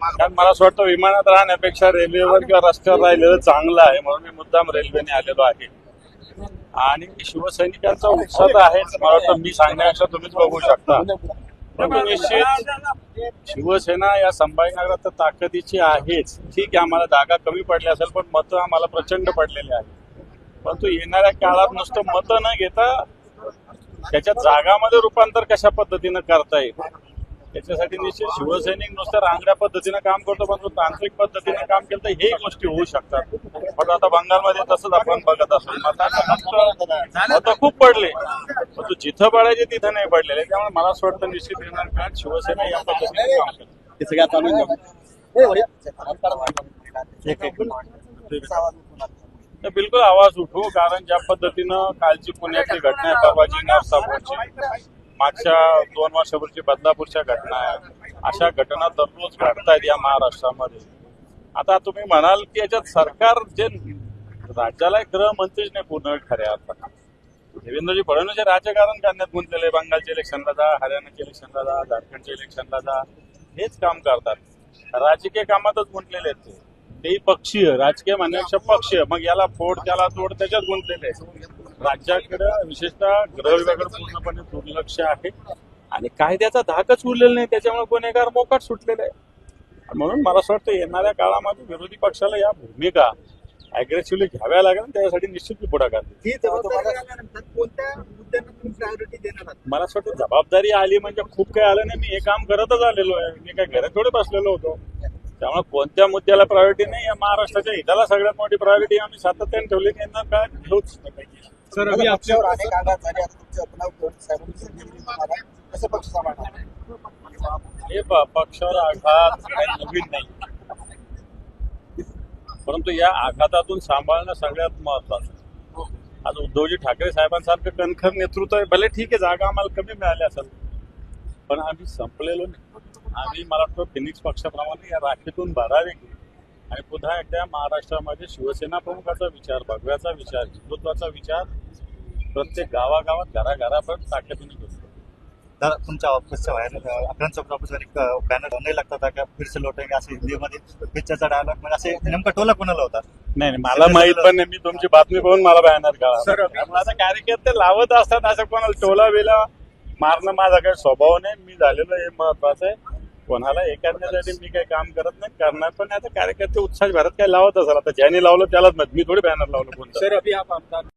कारण मला असं वाटतं विमानात राहण्यापेक्षा रेल्वेवर किंवा रस्त्यावर राहिलेलं चांगलं आहे, म्हणून मी मुद्दाम रेल्वेने आलेलो आहे. आणि शिवसैनिकांचा उत्साह तर आहेच, मला वाटतं मी सांगण्यापेक्षा तुम्हीच बघू शकता. पण निश्चित शिवसेना या संभाजीनगरात तर ताकदीची आहेच. ठीक आहे, आम्हाला जागा कमी पडल्या असेल, पण मतं आम्हाला प्रचंड पडलेली आहेत. परंतु येणाऱ्या काळात नुसतं मतं न घेता त्याच्या जागामध्ये रूपांतर कशा पद्धतीनं करता येईल त्याच्यासाठी निश्चित शिवसैनिक नुसतं रांगड्या पद्धतीनं काम करतो, पण तांत्रिक पद्धतीनं काम केलं तर हे गोष्टी होऊ शकतात. पण आता बंगालमध्ये तसंच आपण बघत असतो, मतं खूप पडले, पण तू जिथं पडायचे तिथं नाही पडलेले. त्यामुळे मला असं वाटतं निश्चित येणार काळात शिवसेना या पद्धतीने काम करते. बिलकुल आवाज उठू, कारण ज्या पद्धतीनं कालची पुण्यातली घटना आहे, परवाची नरसापूरची, मागच्या 2 वर्षापूर्वीची बदलापूरच्या घटना आहे, अशा घटना दररोज घडतायत या महाराष्ट्रामध्ये. आता तुम्ही म्हणाल की याच्यात सरकार जे राज्याला गृहमंत्रीच नाही पूर्ण खऱ्या अर्थात. देवेंद्रजी फडणवीस हे राजकारण करण्यात गुंतलेले, बंगालच्या इलेक्शनला जा, हरियाणाच्या इलेक्शनला जा, झारखंडच्या इलेक्शनला जा, हेच काम करतात. राजकीय कामातच गुंतलेले आहेत ते पक्षीय, राजकीय म्हणण्यापेक्षा पक्षीय. मग याला फोड त्याला तोड, त्याच्यात गुंतलेले आहेत. राज्याकडे विशेषतः गृह विभागाकडे पूर्णपणे दुर्लक्ष आहे आणि कायद्याचा धाकच उरलेला नाही, त्याच्यामुळे गुन्हेगार मोकाट सुटलेले आहे. म्हणून मला असं वाटतं येणाऱ्या काळामध्ये विरोधी पक्षाला या भूमिका अग्रेसिव्हली घ्याव्या लागेल, त्यासाठी निश्चित पुढाकार मला असं वाटतं जबाबदारी आली म्हणजे खूप काही आलं नाही. मी हे काम करतच आलेलो आहे, मी काय घरात थोडे बसलेलो होतो. त्यामुळे कोणत्या मुद्द्याला प्रायोरिटी नाही, या महाराष्ट्राच्या हिताला सगळ्यात मोठी प्रायोरिटी आम्ही सातत्याने ठेवली, यांना काय घेऊच नाही. सर अभी आपल्यावर अनेक आघात झाले, हे पक्षावर आघात नवीन नाही, परंतु या आघातातून सांभाळणं सगळ्यात महत्वाचं. आज उद्धवजी ठाकरे साहेबांसारखं कणखर नेतृत्व आहे. भले ठीक आहे, जागा आम्हाला कमी मिळाल्या असेल, पण आम्ही संपलेलो नाही. आम्ही मला वाटतं फिनिक्स पक्षाप्रमाणे या राखीतून भरावे आणि पुन्हा एकदा महाराष्ट्रामध्ये शिवसेना प्रमुखाचा विचार, भगव्याचा विचार, हिंदुत्वाचा विचार प्रत्येक गावागावात घराघरापर्यंत ताकदीने घेतो. दादा, तुमच्या ऑफिसच्या बाहेर अकरांच्या ऑफिसवर एक बॅनर नाही लागतात का, फिर से लौटेंगे असं हिंदीमध्ये पिक्चरचा डायलॉग, म्हणजे असे नेमका टोला कोणाला होता? नाही, मला माहित पण नाही. मी तुमची बातमी पाहून मला बॅनर कळाला. आता कार्यकर्ते लावत असतात, असं कोणाला टोला बिला मारणं माझा काही स्वभाव नाही. मी झालेलं हे महत्वाचं आहे. कोणाला हे करण्यासाठी मी काही काम करत नाही, करणार पण नाही. आता कार्यकर्ते उत्साह भरत काय लावत असेल, आता ज्याने लावलं त्यालाच मी थोडी बॅनर लावलं कोणतं. सर अभी आप